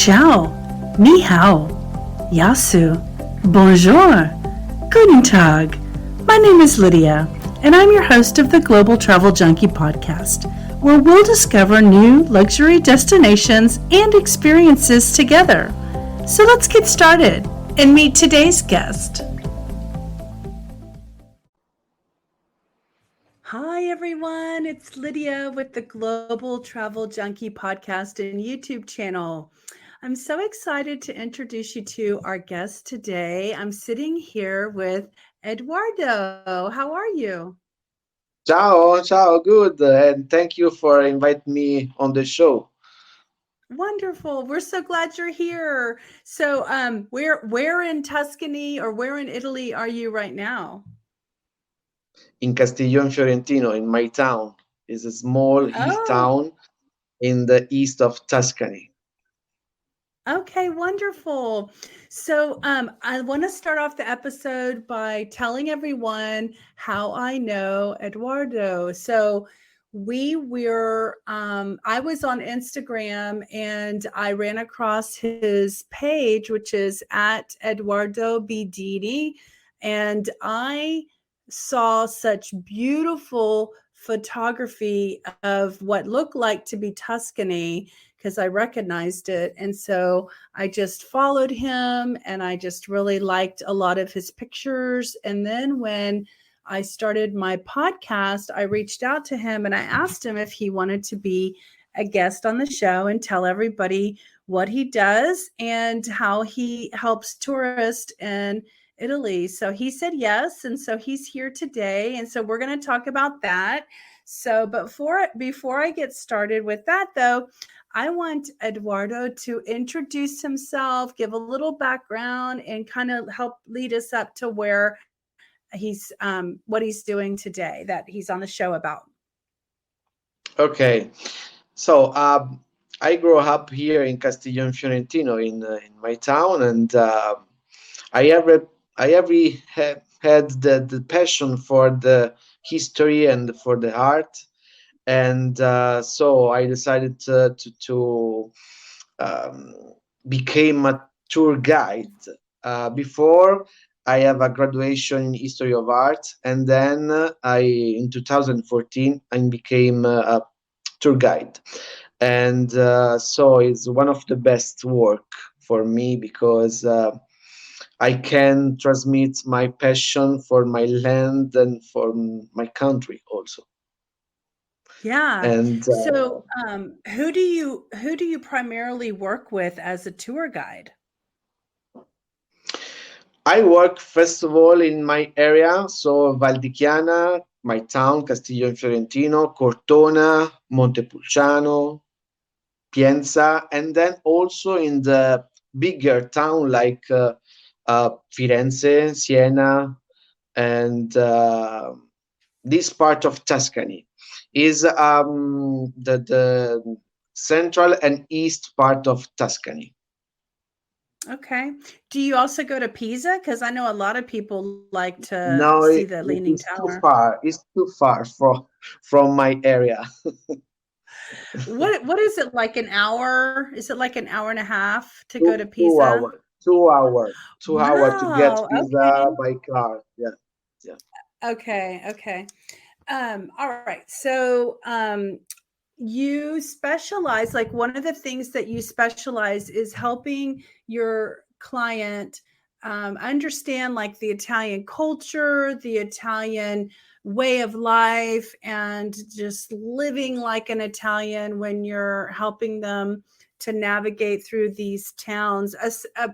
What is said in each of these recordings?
Ciao, ni hao, yasu, bonjour, guten tag. My name is Lydia, and I'm your host of the Global Travel Junkie podcast, where we'll discover new luxury destinations and experiences together. So let's get started and meet today's guest. Hi, everyone. It's Lydia with the Global Travel Junkie podcast and YouTube channel. I'm so excited to introduce you to our guest today. I'm sitting here with Edoardo. How are you? Ciao, good, and thank you for inviting me on the show. Wonderful. We're so glad you're here. So, where in Tuscany or where in Italy are you right now? In Castiglione Fiorentino, in my town, is a small hill Oh, town in the east of Tuscany. okay, wonderful. So, I want to start off the episode by telling everyone how I know Eduardo. So, I was on Instagram and I ran across his page, which is at Eduardo Bidini. And I saw such beautiful photography of what looked like to be Tuscany because I recognized it. And so I just followed him and I just really liked a lot of his pictures. And then when I started my podcast, I reached out to him and I asked him if he wanted to be a guest on the show and tell everybody what he does and how he helps tourists in Italy. So he said yes. And so he's here today. And so we're going to talk about that. So, but before I get started with that, though, I want Eduardo to introduce himself, give a little background, and kind of help lead us up to where he's what he's doing today that he's on the show about. Okay, so I grew up here in Castiglione Fiorentino in my town, and I ever had the passion for the history and for the art, and so I decided to um, became a tour guide. Before I have a graduation in history of art, and then I in 2014 I became a tour guide, and so it's one of the best work for me because I can transmit my passion for my land and for my country also. Yeah. And So, who do you primarily work with as a tour guide? I work first of all in my area, so Valdichiana, my town, Castiglione Fiorentino, Cortona, Montepulciano, Pienza, and then also in the bigger town like Firenze, Siena, and this part of Tuscany is the central and east part of Tuscany. Okay. Do you also go to Pisa? Because I know a lot of people like to No, see the Leaning it's too Tower. far. It's too far from my area. What is it like an hour? Is it like an hour and a half to go two to two Pisa? hours, 2 hours, 2 hours to get Wow. pizza Okay. by car. Yeah, yeah. Okay. Okay. All right. So, you specialize, like one of the things that you specialize is helping your client understand like the Italian culture, the Italian way of life, and just living like an Italian when you're helping them to navigate through these towns,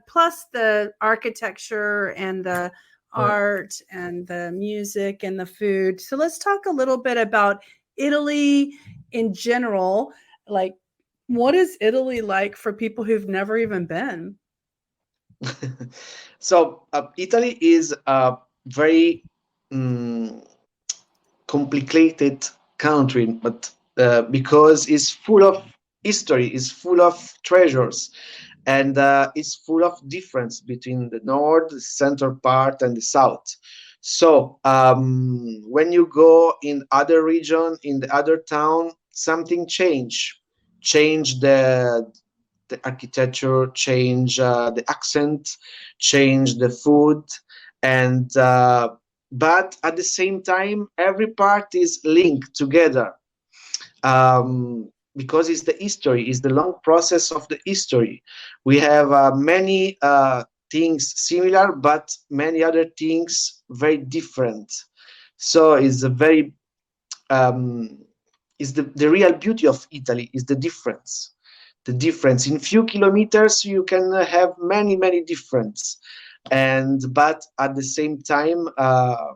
plus the architecture and the Uh, art and the music and the food. So let's talk a little bit about Italy in general. Like, what is Italy like for people who've never even been? so Italy is a very um, complicated country, but because it's full of history, it's full of treasures, and it's full of difference between the north, the central part, and the south. So when you go in other region, in the other town, something change the the architecture, change the accent, change the food, and but at the same time, every part is linked together, because it's the history, it's the long process of the history. We have many things similar, but many other things very different. So it's a very um, is the real beauty of Italy is the difference. The difference in few kilometers you can have many difference, and but at the same time a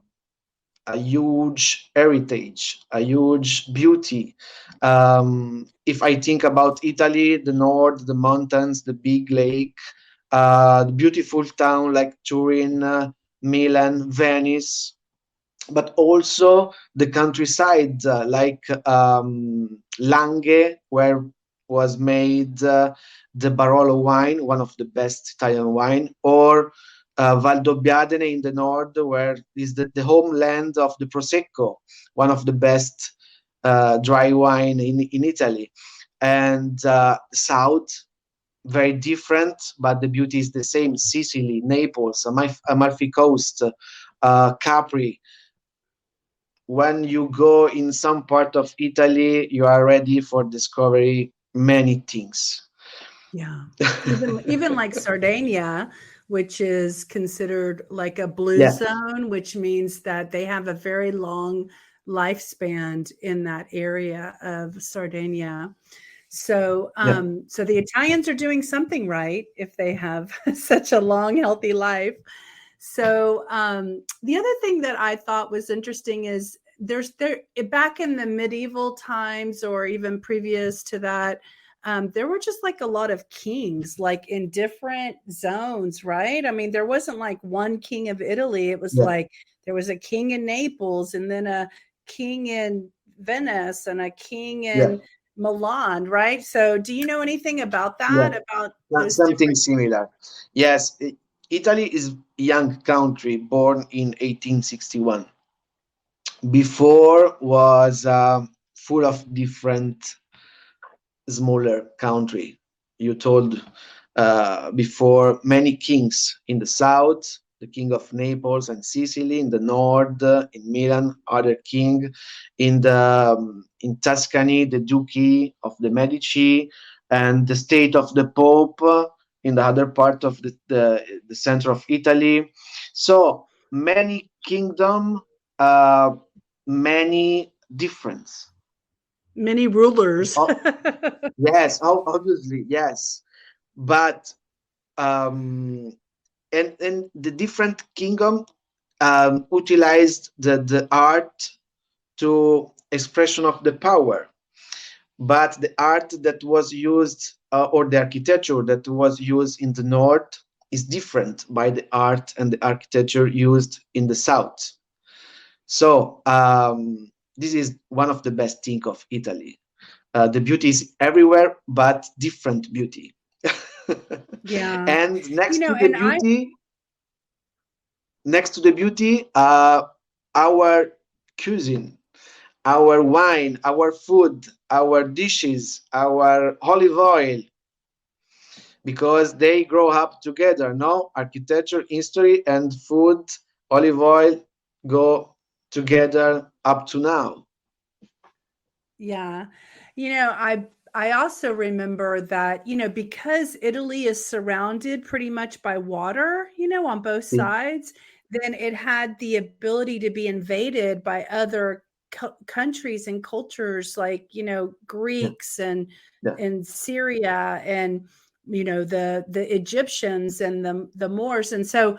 huge heritage, a huge beauty. If I think about Italy, the north, the mountains, the big lake, the beautiful town like Turin, Milan, Venice, but also the countryside, like Langhe, where was made the Barolo wine, one of the best Italian wine, or Valdobbiadene in the north, where is the homeland of the Prosecco, one of the best dry wine in Italy, and south. Very different, but the beauty is the same. Sicily, Naples, Amalfi Coast, Capri. When you go in some part of Italy, you are ready for discovery many things. Yeah. Even like Sardinia, which is considered like a blue Yeah, zone, which means that they have a very long lifespan in that area of Sardinia. So, yeah, so the Italians are doing something right if they have such a long, healthy life. So, the other thing that I thought was interesting is there back in the medieval times or even previous to that, there were just like a lot of kings, like in different zones, right? I mean, there wasn't like one king of Italy. It was yeah, like there was a king in Naples, and then a king in Venice, and a king yeah, in Milan, right? So, do you know anything about yeah. that? About That's those something different? similar. Yes, Italy is a young country born in 1861. Before was full of different smaller country. You told before many kings in the south, the king of Naples and Sicily; in the north, in Milan, other king; in Tuscany, the Duchy of the Medici, and the state of the Pope in the other part of the center of Italy. So many kingdom, uh, many difference. Many rulers. Yes, obviously, yes, but and the different kingdom utilized the art to expression of the power, but the art that was used or the architecture that was used in the north is different by the art and the architecture used in the south. So this is one of the best thing of Italy. The beauty is everywhere, but different beauty. Yeah. And You know, and I next to the beauty, our cuisine, our wine, our food, our dishes, our olive oil, because they grow up together. No, architecture, history, and food, olive oil go together up to now. yeah. You know, I also remember that, because Italy is surrounded pretty much by water, on both sides, then it had the ability to be invaded by other countries and cultures like, Yeah, Greeks and yeah, Syria and the Egyptians and the Moors. And so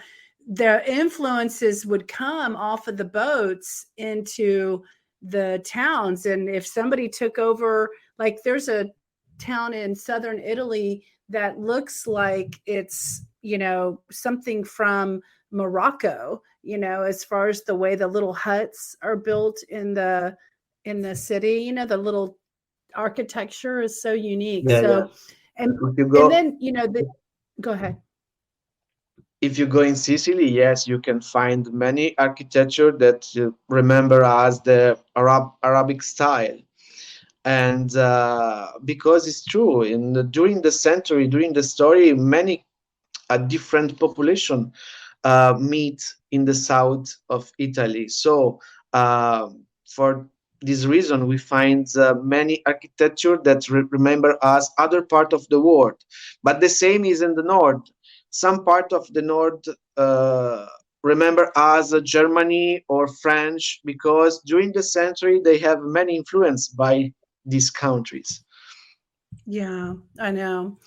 their influences would come off of the boats into the towns. And if somebody took over, like there's a town in southern Italy that looks like it's, something from Morocco, as far as the way the little huts are built in the city, the little architecture is so unique. yeah, yeah. So and If you and go then, go ahead. if you go in Sicily, yes, you can find many architecture that you remember as the Arabic style. And because it's true, during the century, during the story, many a different population meet in the south of Italy. So uh, for this reason, we find many architecture that remember us other part of the world. But the same is in the north. Some part of the north uh, remember us Germany or French, because during the century they have many influence by these countries. Yeah, I know.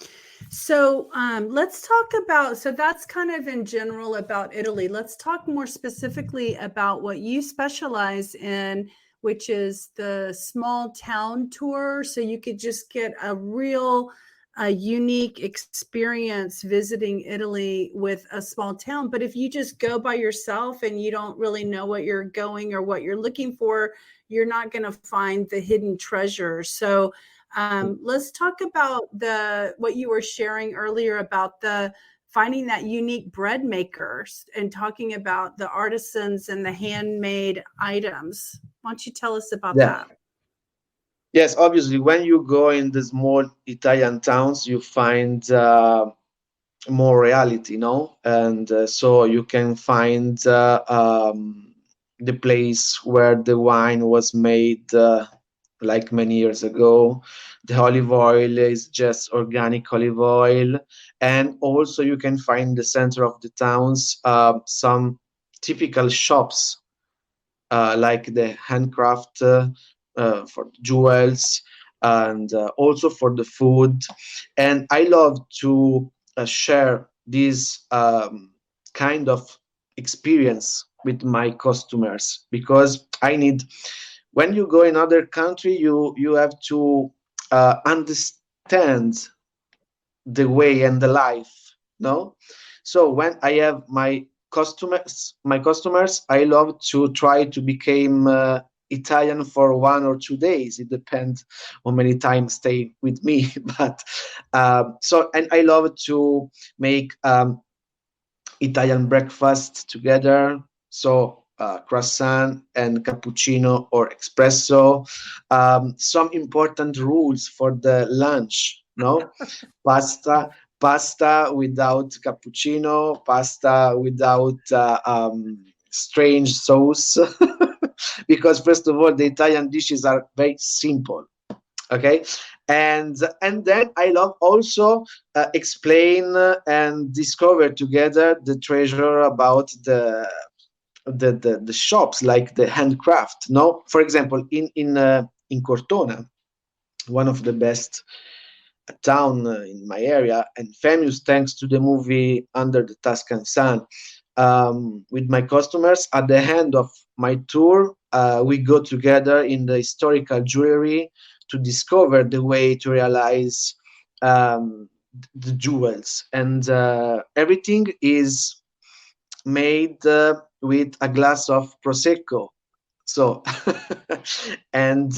So let's talk about, so that's kind of in general about Italy. Let's talk more specifically about what you specialize in, which is the small town tour. So you could just get a real, a unique experience visiting Italy with a small town. But if you just go by yourself and you don't really know what you're going or what you're looking for, you're not going to find the hidden treasure. So let's talk about the what you were sharing earlier about the finding that unique bread makers and talking about the artisans and the handmade items. Why don't you tell us about Yeah. that? Yes, obviously, when you go in the small Italian towns, you find more reality, no? And so you can find the place where the wine was made like many years ago. The olive oil is just organic olive oil. And also, you can find the center of the towns some typical shops like the handcraft for jewels and also for the food. And I love to share this kind of experience with my customers, because I need, when you go in other country, you have to understand the way and the life, no? So when I have my customers, I love to try to become Italian for 1 or 2 days. It depends how many times stay with me. But so, and I love to make Italian breakfast together. So croissant and cappuccino or espresso. Some important rules for the lunch, no? Pasta, pasta without cappuccino, pasta without strange sauce. Because first of all, the Italian dishes are very simple. Okay, and then I love also explain and discover together the treasure about the shops, like the handcraft. No, for example, in Cortona, one of the best town in my area, and famous thanks to the movie Under the Tuscan Sun. With my customers, at the end of my tour, we go together in the historical jewelry to discover the way to realize the jewels, and everything is made with a glass of prosecco. So, and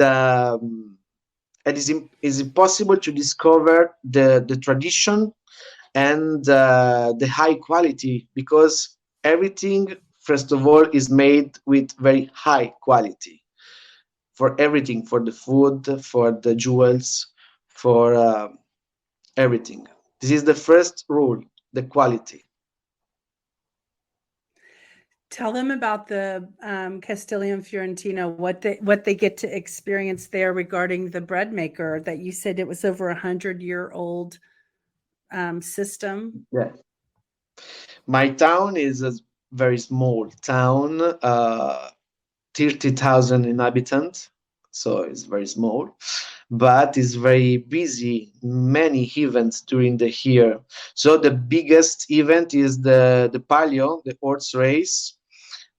is impossible to discover the tradition and the high quality, because everything, first of all, is made with very high quality for everything, for the food, for the jewels, for everything. This is the first rule, the quality. Tell them about the Castellium Fiorentino, what they get to experience there regarding the bread maker that you said it was over 100-year-old system. Yeah. My town is a very small town, 30,000 inhabitants, so it's very small, but it's very busy. Many events during the year. So the biggest event is the Palio, the horse race.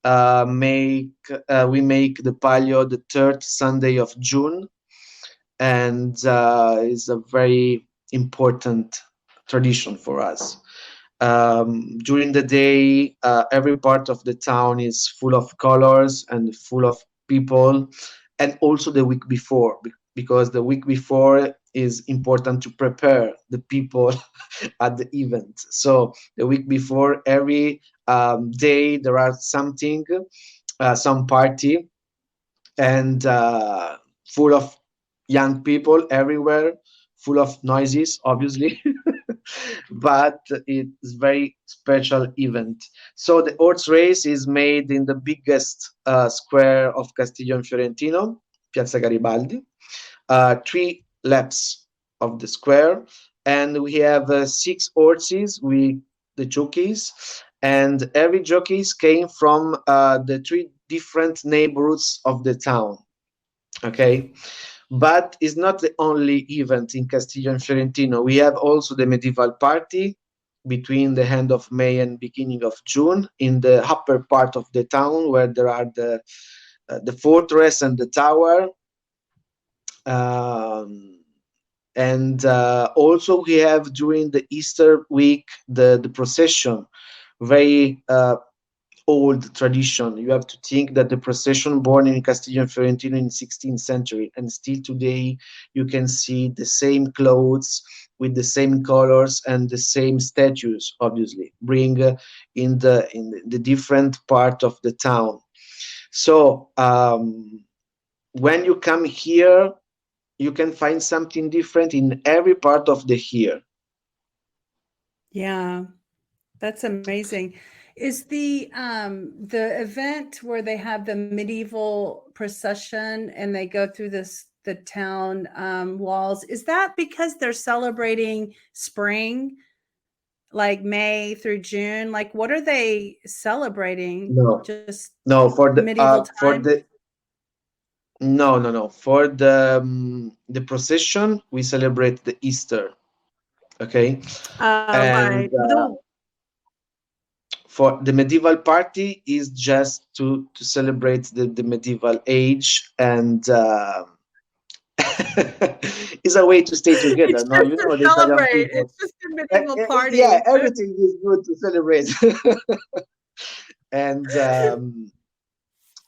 Make We make the Palio the third Sunday of June, and it's a very important tradition for us. During the day, every part of the town is full of colors and full of people, and also the week before, because the week before is important to prepare the people at the event. So the week before, every day there are something, some party, and full of young people everywhere, full of noises, obviously, but it's very special event. So the horse race is made in the biggest square of Castiglione Fiorentino, Piazza Garibaldi. 3 laps of the square, and we have 6 horses with the jockeys, and every jockeys came from the 3 different neighborhoods of the town. Okay, but it's not the only event in Castiglione Fiorentino. We have also the medieval party between the end of May and beginning of June in the upper part of the town, where there are the fortress and the tower. Um, and also we have during the Easter week the procession, very old tradition. You have to think that the procession born in Castiglione Fiorentino in 16th century, and still today you can see the same clothes with the same colors and the same statues, obviously bring in the different part of the town. So when you come here, you can find something different in every part of the year. Yeah, that's amazing. Is the event where they have the medieval procession and they go through the town walls, is that because they're celebrating spring, like May through June? Like, what are they celebrating? No, Just no, medieval for times? the no, no, no. For the procession, we celebrate the Easter. Okay, and Right. The for the medieval party is just to celebrate the medieval age, and is a way to stay together. It's No, just you to know the Italian celebrate. people. It's just a medieval Yeah, party. everything is good to celebrate,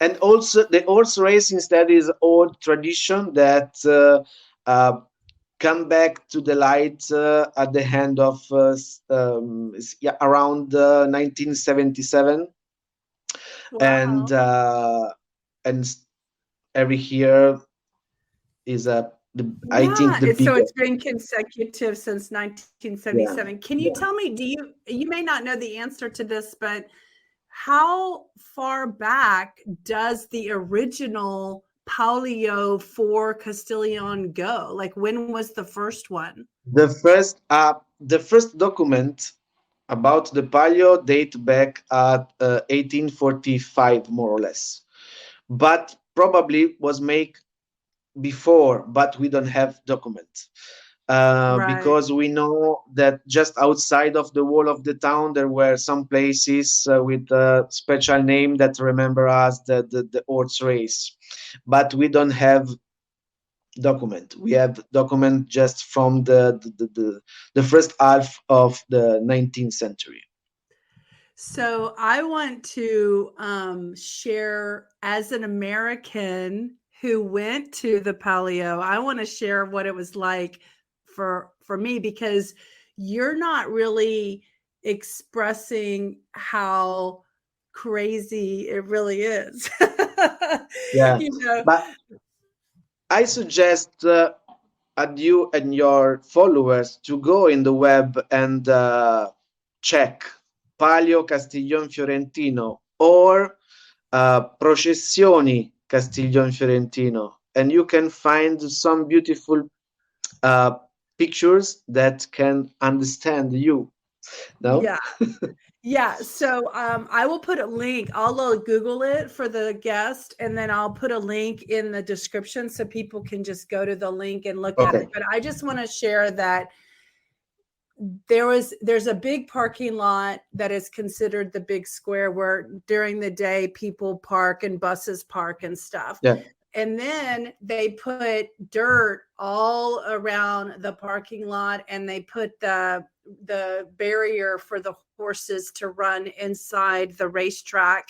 and also the horse race instead is old tradition that come back to the light at the end of yeah, around 1977, and Wow. and every year is I think Yeah, the so it's biggest. been consecutive since Yeah, 1977. Can you yeah. tell me, you may not know the answer to this, but how far back does the original Palio for Castillon go? Like, when was the first one? The first document about the paleo date back at 1845, more or less, but probably was made before, but we don't have documents. Right. Because we know that just outside of the wall of the town there were some places with a special name that remember us the horse race, but we don't have document. We have document just from the first half of the 19th century. So I want to share, as an American who went to the Palio, I want to share what it was like for me, because you're not really expressing how crazy it really is. Yeah, you know, but I suggest you and your followers to go in the web and check Palio Castiglione Fiorentino or Processioni Castiglione Fiorentino, and you can find some beautiful uh, pictures that can understand you. No? yeah. Yeah, so I will put a link. I'll Google it for the guest, and then I'll put a link in the description so people can just go to the link and look at it. Okay. But I just want to share that there's a big parking lot that is considered the big square, where during the day people park and buses park and stuff. Yeah. And then they put dirt all around the parking lot, and they put the barrier for the horses to run inside the racetrack.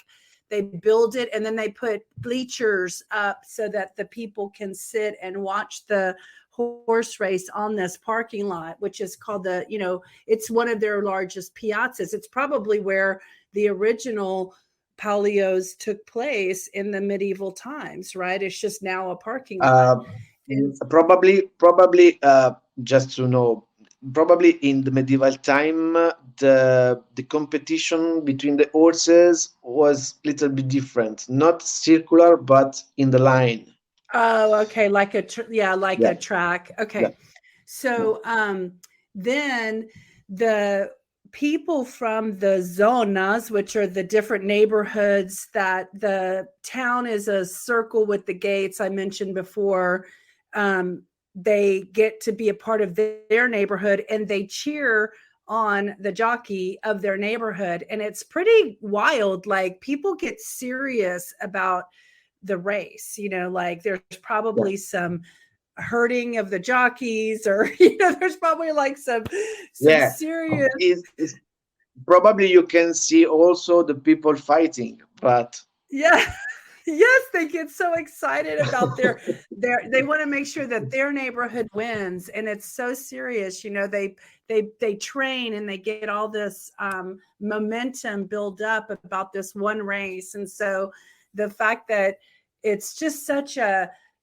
They build it, and then they put bleachers up so that the people can sit and watch the horse race on this parking lot, which is called it's one of their largest piazzas. It's probably where the original Palios took place in the medieval times, right? It's just now a parking lot. Uh, And Probably, just to know, probably in the medieval time, the competition between the horses was a little bit different, not circular, but in the line. oh, okay, like yeah, like Yeah, a track. yeah, Okay. yeah, So then the people from the zonas, which are the different neighborhoods that the town is a circle with the gates I mentioned before, they get to be a part of their neighborhood and they cheer on the jockey of their neighborhood. And it's pretty wild. Like people get serious about the race, like there's yeah. probably some hurting of the jockeys or there's probably like some Yeah. serious. Is probably you can see also the people fighting, but Yeah. Yes, they get so excited about they want to make sure that their neighborhood wins, and it's so serious. They train and they get all this momentum build up about this one race, and so the fact that it's just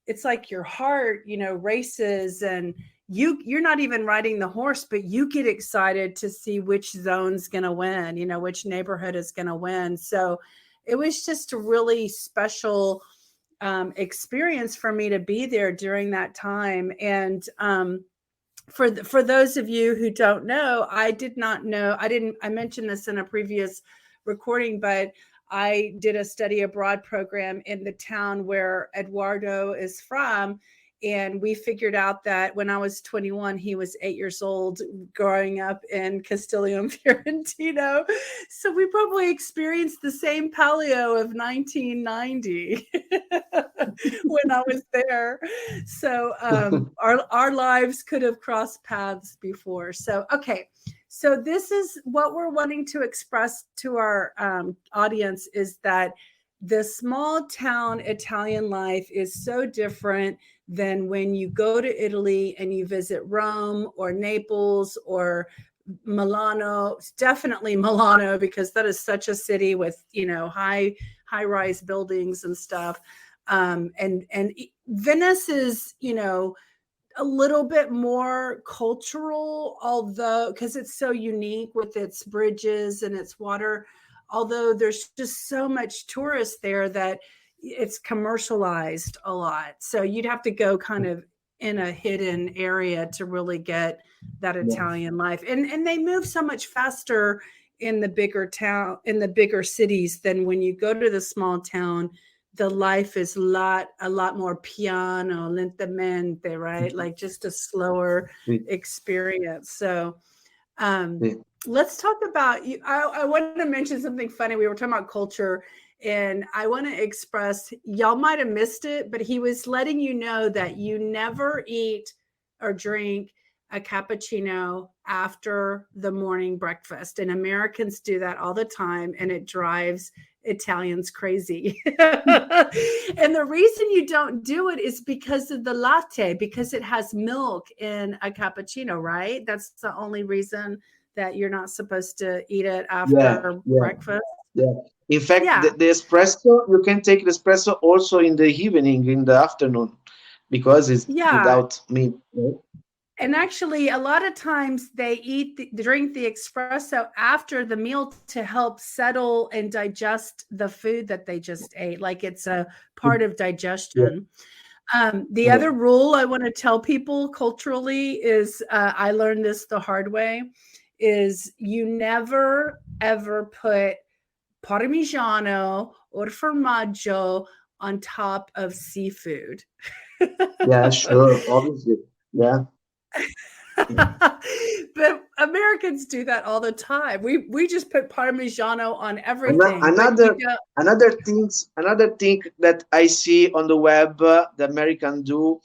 it's like your heart, races, and you're not even riding the horse, but you get excited to see which zone's going to win, which neighborhood is going to win. So it was just a really special experience for me to be there during that time. And for those of you who don't know, I did not know. I mentioned this in a previous recording, but I did a study abroad program in the town where Edoardo is from. And we figured out that when I was 21, he was 8 years old growing up in Castiglione Fiorentino. So we probably experienced the same paleo of 1990 when I was there. So our lives could have crossed paths before. So, okay. So this is what we're wanting to express to our audience is that the small town Italian life is so different than when you go to Italy and you visit Rome or Naples or Milano. Definitely Milano, because that is such a city with high rise buildings and stuff. And Venice is a little bit more cultural, although because it's so unique with its bridges and its water, although there's just so much tourist there that it's commercialized a lot. So you'd have to go kind of in a hidden area to really get that yeah, Italian life. And they move so much faster in the bigger cities than when you go to the small town. The life is a lot more piano, lentamente, right? Like just a slower sí, experience. So um, sí. let's talk about you. I want to mention something funny. We were talking about culture, and I want to express, y'all might have missed it, but he was letting you know that you never eat or drink a cappuccino after the morning breakfast. And Americans do that all the time, and it drives Italians crazy. And the reason you don't do it is because of the latte, because it has milk in a cappuccino, right? That's the only reason that you're not supposed to eat it Yeah, after yeah, breakfast. yeah. In fact, Yeah. the espresso, you can take the espresso also in the evening, in the afternoon, because it's Yeah. without meat. Right? And actually, a lot of times they drink the espresso after the meal to help settle and digest the food that they just ate. Like it's a part of Yeah, digestion. The yeah, other rule I want to tell people culturally is I learned this the hard way is you never ever put parmigiano or formaggio on top of seafood. yeah, sure, obviously. Yeah. Yeah. But Americans do that all the time. We just put parmigiano on Ano- everything, but you Another don't. another thing that I see on the web, the American do,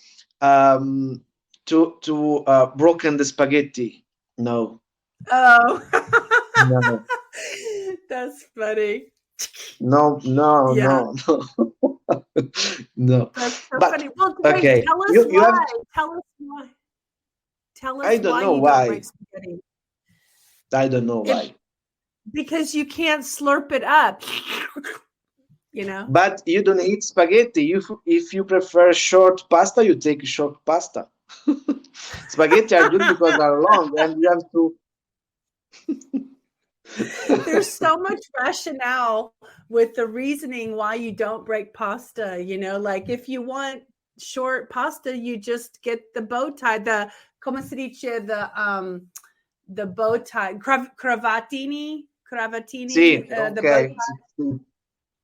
to broken the spaghetti. No, Oh, no, that's funny. no, no, Yeah, no, no, no. that's so But funny. Well, wait, okay, tell us you have. why. Tell us why. Tell I us don't why know you don't break why. spaghetti. I don't know It why. because you can't slurp it up. you know? But you don't eat spaghetti. If you prefer short pasta, you take short pasta. Spaghetti are good because they're long and you have There's to. so much rationale with the reasoning why you don't break pasta, you know, like if you want short pasta, you just get the bow tie, the come si dice, the bow tie, cravatini, Sì, the bow ok, tie. sì,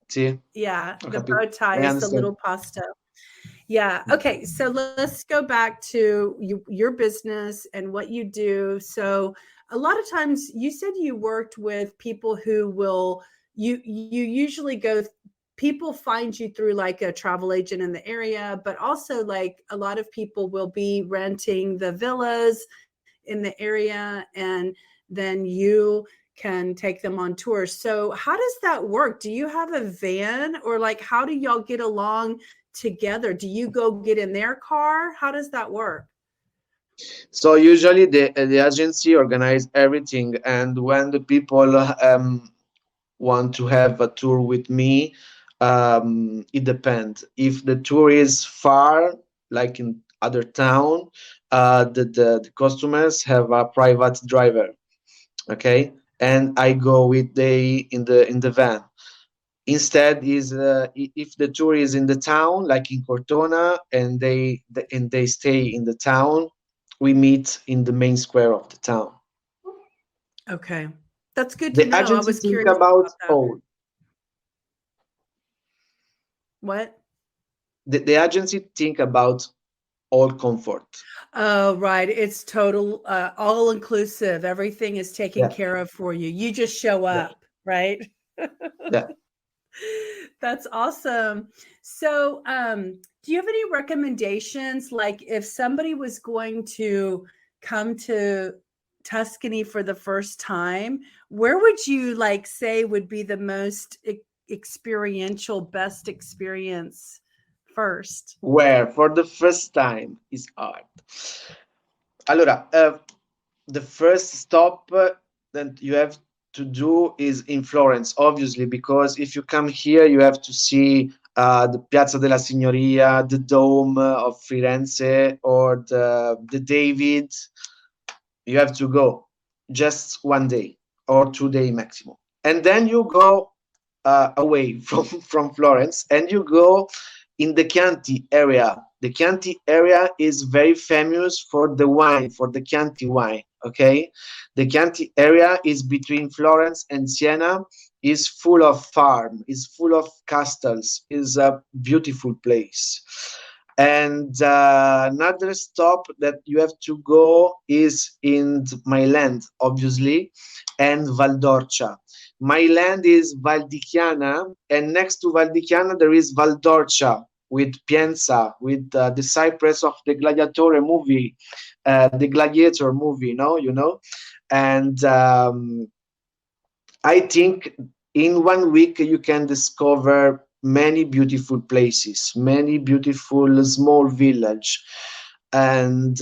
sì, sì, Yeah, ho the bow capito. tie I is the understand. little pasta. Yeah. Okay. So let's go back to your business and what you do. So a lot of times you said you worked with people who will you usually go people find you through like a travel agent in the area, but also like a lot of people will be renting the villas in the area and then you can take them on tours. So how does that work? Do you have a van or like how do y'all get along together? Do you go get in their car? How does that work? So usually the agency organize everything, and when the people want to have a tour with me, it depends. If the tour is far, like in other town, the customers have a private driver, okay, and I go with they in the van. Instead, is if the tour is in the town, like in Cortona, and they stay in the town, we meet in the main square of the town. Okay. That's good to The know. I agency was think curious about about that. all. What? The agency think about all comfort. Oh, right. It's total all inclusive. Everything is taken Yeah, care of for you. You just show yeah, up, right? yeah. That's awesome. So, do you have any recommendations? Like, if somebody was going to come to Tuscany for the first time, where would you like say would be the most experiential, best experience first? Where for the first time is art. Allora, the first stop that you have to do is in Florence, obviously, because if you come here, you have to see the Piazza della Signoria, the Dome of Firenze, or the David. You have to go just 1 day or 2 day maximum, and then you go away from Florence, and you go in the Chianti area. The Chianti area is very famous for the wine, for the Chianti wine. Okay, the Chianti area is between Florence and Siena. Is full of farm, is full of castles, is a beautiful place. And another stop that you have to go is in my land, obviously, and Valdorcia. My land is Valdichiana, and next to Valdichiana there is Valdorcia with Pienza, with the cypress of the Gladiator movie, the Gladiator movie, no, you know, and I think in 1 week you can discover many beautiful places, many beautiful small village, and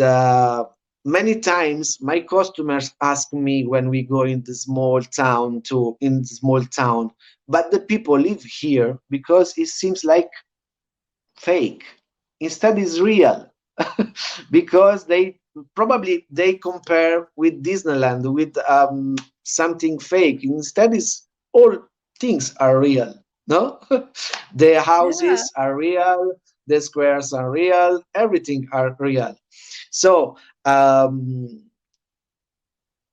many times my customers ask me when we go in the small town to in the small town, but the people live here because it seems like fake. Instead, is real because they compare with Disneyland with something fake. Instead, is all things are real. No, the Yeah. houses are real, the squares are real, everything are real. So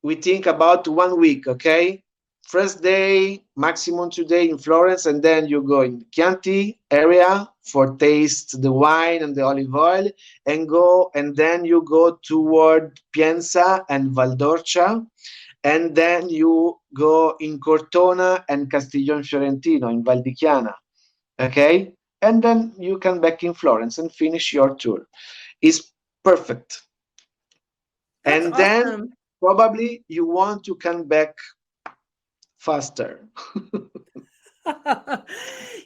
we think about 1 week, okay? First day, maximum 2 day in Florence, and then you go in Chianti area for taste the wine and the olive oil, and then you go toward Pienza and Valdorcia, and then you go in Cortona and Castiglione Fiorentino in Valdichiana, okay? And then you come back in Florence and finish your tour. It's perfect. That's And then awesome. probably you want to come back faster.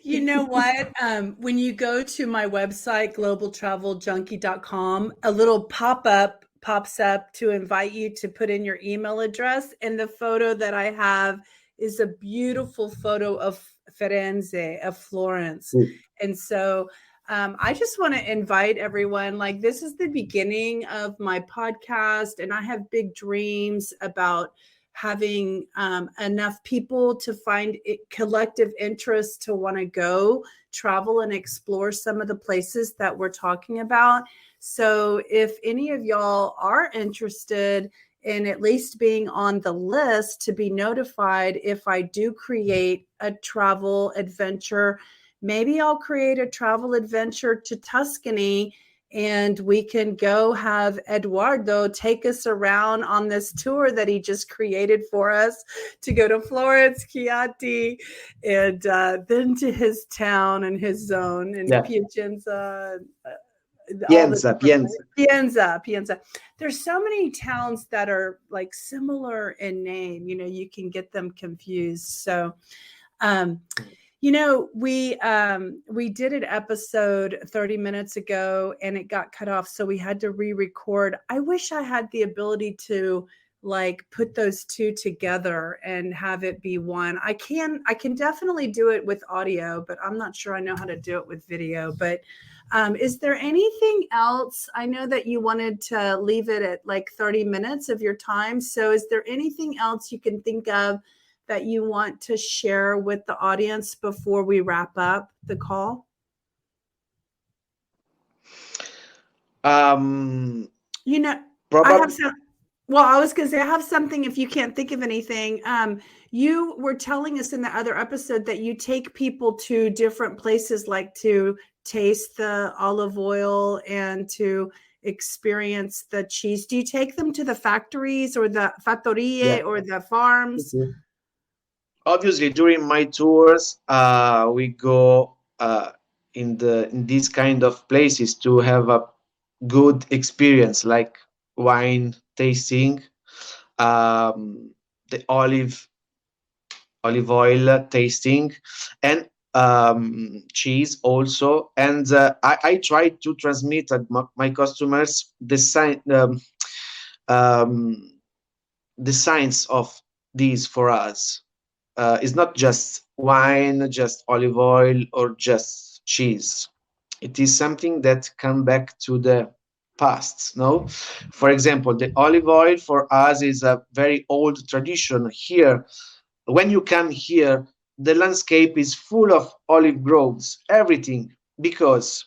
You know what? When you go to my website, globaltraveljunkie.com, a little pop up pops up to invite you to put in your email address. And the photo that I have is a beautiful photo of Firenze, of Florence. Mm. And so I just want to invite everyone, like, this is the beginning of my podcast, and I have big dreams about having enough people to find collective interest to want to go travel and explore some of the places that we're talking about. So if any of y'all are interested in at least being on the list to be notified if I do create a travel adventure, maybe I'll create a travel adventure to Tuscany, and we can go have Edoardo take us around on this tour that he just created for us to go to Florence, Chianti, and then to his town and his zone in Yeah. Piacenza, all the Pienza, different Pienza. Pienza. There's so many towns that are like similar in name. You can get them confused. So, um, we did an episode 30 minutes ago and it got cut off, so we had to re-record. I wish I had the ability to like put those two together and have it be one. I can definitely do it with audio, but I'm not sure I know how to do it with video. But is there anything else? I know that you wanted to leave it at like 30 minutes of your time. So is there anything else you can think of that you want to share with the audience before we wrap up the call? Um, You know, I have Probably, some. Well, I was going to say I have something. If you can't think of anything, you were telling us in the other episode that you take people to different places, like to taste the olive oil and to experience the cheese. Do you take them to the factories or the yeah. fattorie or the farms? Mhm. Obviously, during my tours, we go in these kind of places to have a good experience, like wine tasting, the olive oil tasting, and cheese also. And I try to transmit at my customers um, the science of these for us. It's not just wine, just olive oil, or just cheese. It is something that come back to the past. No, for example, the olive oil for us is a very old tradition here. When you come here, the landscape is full of olive groves, everything, because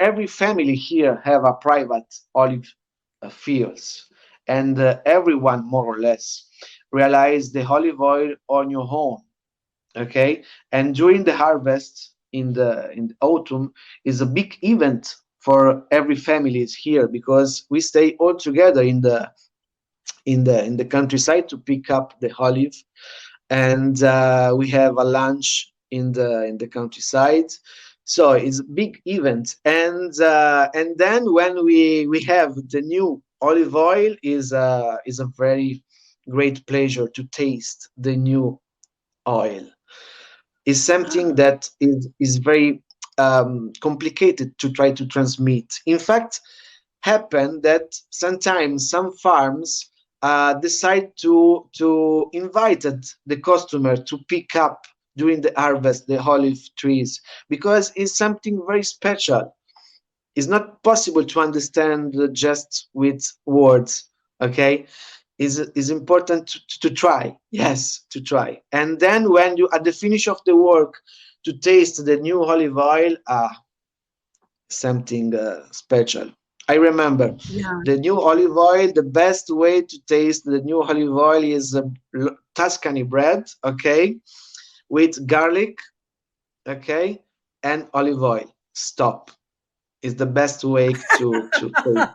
every family here have a private olive fields, and everyone more or less realize the olive oil on your own. Okay, and during the harvest in the autumn is a big event for every families here, because we stay all together in the countryside to pick up the olive, and we have a lunch in the countryside. So it's a big event, and then when we have the new olive oil, is a very great pleasure to taste the new oil. Is something that is very complicated to try to transmit. In fact, happen that sometimes some farms decide to invited the customer to pick up during the harvest the olive trees, because it's something very special. It's not possible to understand just with words. Okay, is important to try. Yes, to try. And then when you at the finish of the work to taste the new olive oil, something special. I remember Yeah. the new olive oil. The best way to taste the new olive oil is Tuscany bread, okay, with garlic, okay, and olive oil. Stop. Is the best way to taste.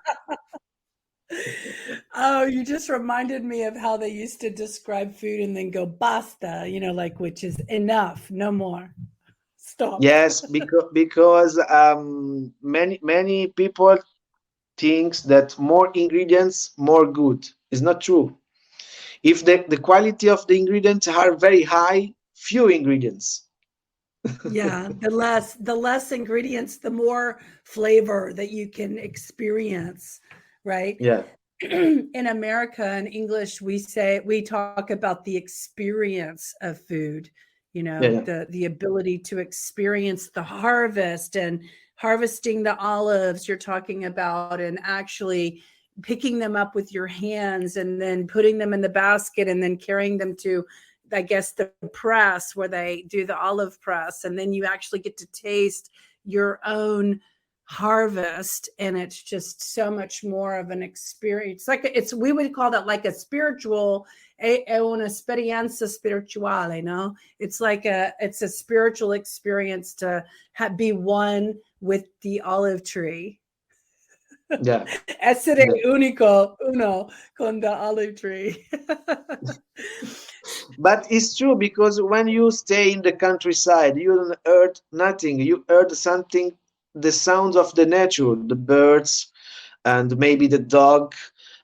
Oh, you just reminded me of how they used to describe food and then go basta, like, which is enough, no more. Stop. Yes, because many people thinks that more ingredients more good. It's not true. If the quality of the ingredients are very high, few ingredients. Yeah, the less ingredients, the more flavor that you can experience, right? Yeah. in America, in English, we talk about the experience of food, Yeah, yeah, the ability to experience the harvest and harvesting the olives you're talking about, and actually picking them up with your hands and then putting them in the basket and then carrying them to, I guess, the press where they do the olive press, and then you actually get to taste your own harvest, and it's just so much more of an experience. Like, it's, we would call that like a spiritual, un'esperienza spirituale, no? It's a spiritual experience to be one with the olive tree. yeah, Essere yeah. unico, uno con the olive tree. But it's true because when you stay in the countryside, you don't heard nothing. You heard something, the sounds of the nature, the birds, and maybe the dog,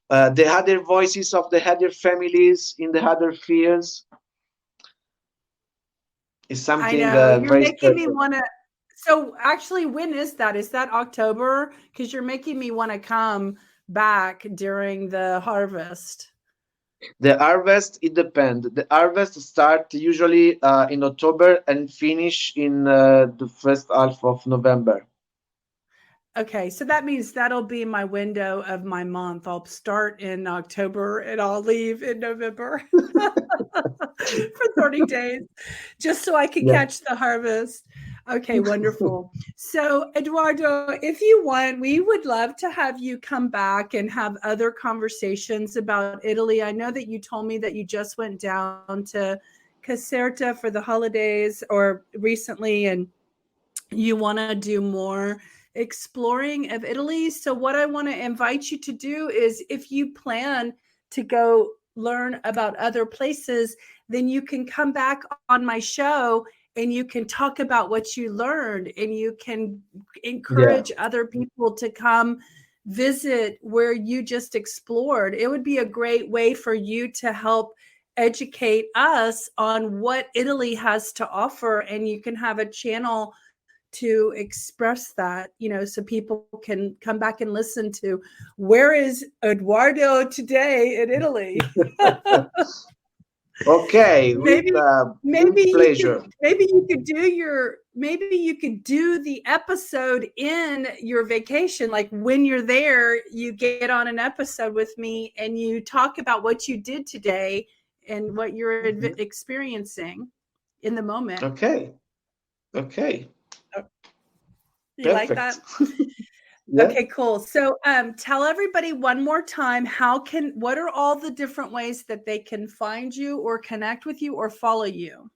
the other voices of the other families in the other fields. Is I something know. You're very making me special. want to. So, actually, when is that? Is that October? Because you're making me want to come back during the harvest. The harvest, it depends. The harvest start usually in October and finish in the first half of November. Okay, so that means that'll be my window of my month. I'll start in October and I'll leave in November for 30 days, just so I can Yeah. catch the harvest. Okay, wonderful. So, Eduardo, if you want, we would love to have you come back and have other conversations about Italy. I know that you told me that you just went down to Caserta for the holidays or recently, and you want to do more exploring of Italy. So, what I want to invite you to do is, if you plan to go learn about other places, then you can come back on my show and you can talk about what you learned, and you can Yeah. encourage other people to come visit where you just explored. It would be a great way for you to help educate us on what Italy has to offer, and you can have a channel to express that, so people can come back and listen to, where is Eduardo today in Italy? Okay, with maybe maybe with you could pleasure. maybe you could do the episode in your vacation, like when you're there, you get on an episode with me and you talk about what you did today and what you're Mhm. experiencing in the moment. Okay. Okay. You like Perfect. that? Yeah. Okay, cool. So, tell everybody one more time, what are all the different ways that they can find you or connect with you or follow you?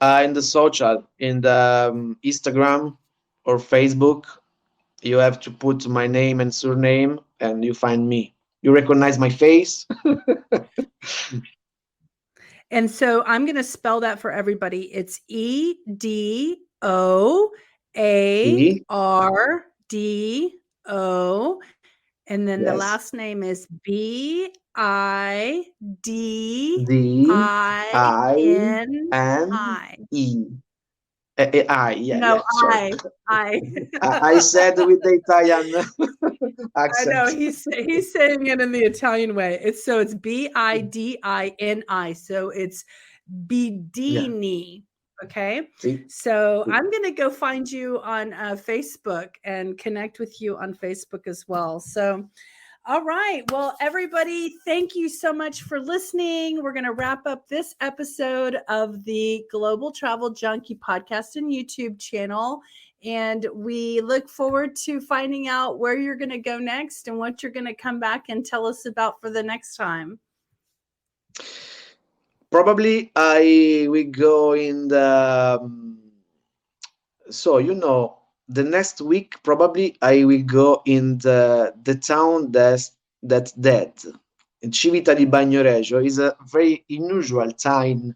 In the social, in the Instagram or Facebook, you have to put my name and surname, and you find me. You recognize my face. And so I'm going to spell that for everybody. It's Edoardo. And then the Yes. last name is Bidini. Dine. I. Yeah, yeah. No, Sorry. I. I said with the Italian I know accent. he's saying it in the Italian way. It's Bidini. So it's Yeah. Bidini. Okay. See. So I'm going to go find you on Facebook and connect with you on Facebook as well. So, all right. Well, everybody, thank you so much for listening. We're going to wrap up this episode of the Global Travel Junkie podcast and YouTube channel. And we look forward to finding out where you're going to go next and what you're going to come back and tell us about for the next time. Probably I will go in the so the next week probably I will go in the town that's dead. Civita di Bagnoregio is a very unusual town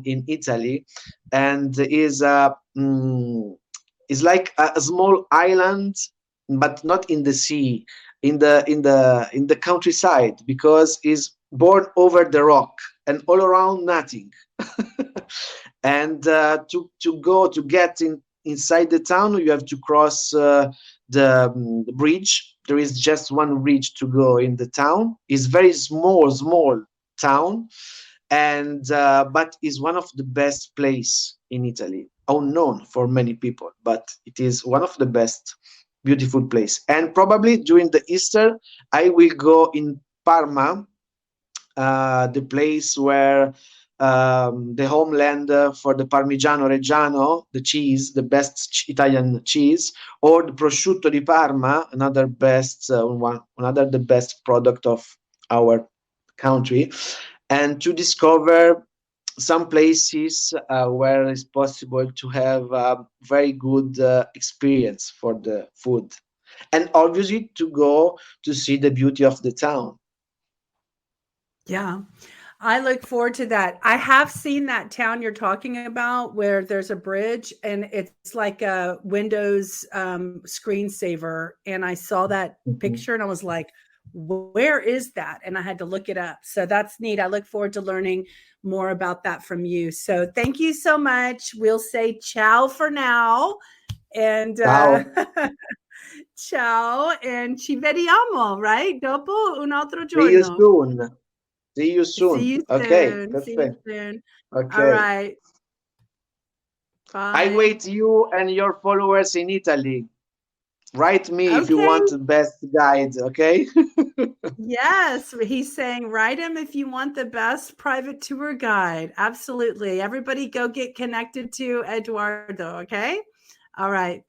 in Italy, and is like a small island, but not in the sea, in the countryside, because is born over the rock and all around nothing. And to get inside the town, you have to cross the bridge, there is just one bridge to go in the town. It's very small town, and but is one of the best place in Italy, unknown for many people, but it is one of the best beautiful place. And probably during the Easter, I will go in Parma, the place where the homeland for the Parmigiano Reggiano, the cheese, the best Italian cheese, or the prosciutto di Parma, another another the best product of our country, and to discover some places where it's possible to have a very good experience for the food, and obviously to go to see the beauty of the town. Yeah. I look forward to that. I have seen that town you're talking about where there's a bridge and it's like a Windows screensaver. And I saw that Mhm. picture and I was like, where is that? And I had to look it up. So that's neat. I look forward to learning more about that from you. So thank you so much. We'll say ciao for now. And Ciao. ciao. And ci vediamo, right? Dopo un altro See you giorno. soon. See you See soon. you Okay, soon. See you perfect. soon. All Okay. right. I Bye. wait you and your followers in Italy. Write me if you Okay. want the best guide, okay? Yes. He's saying, write him if you want the best private tour guide. Absolutely. Everybody go get connected to Edoardo. Okay. All right.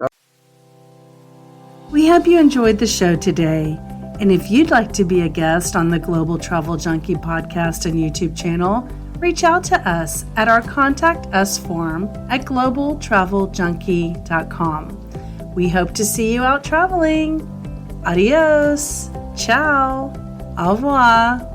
We hope you enjoyed the show today. And if you'd like to be a guest on the Global Travel Junkie podcast and YouTube channel, reach out to us at our Contact Us form at globaltraveljunkie.com. We hope to see you out traveling. Adios. Ciao. Au revoir.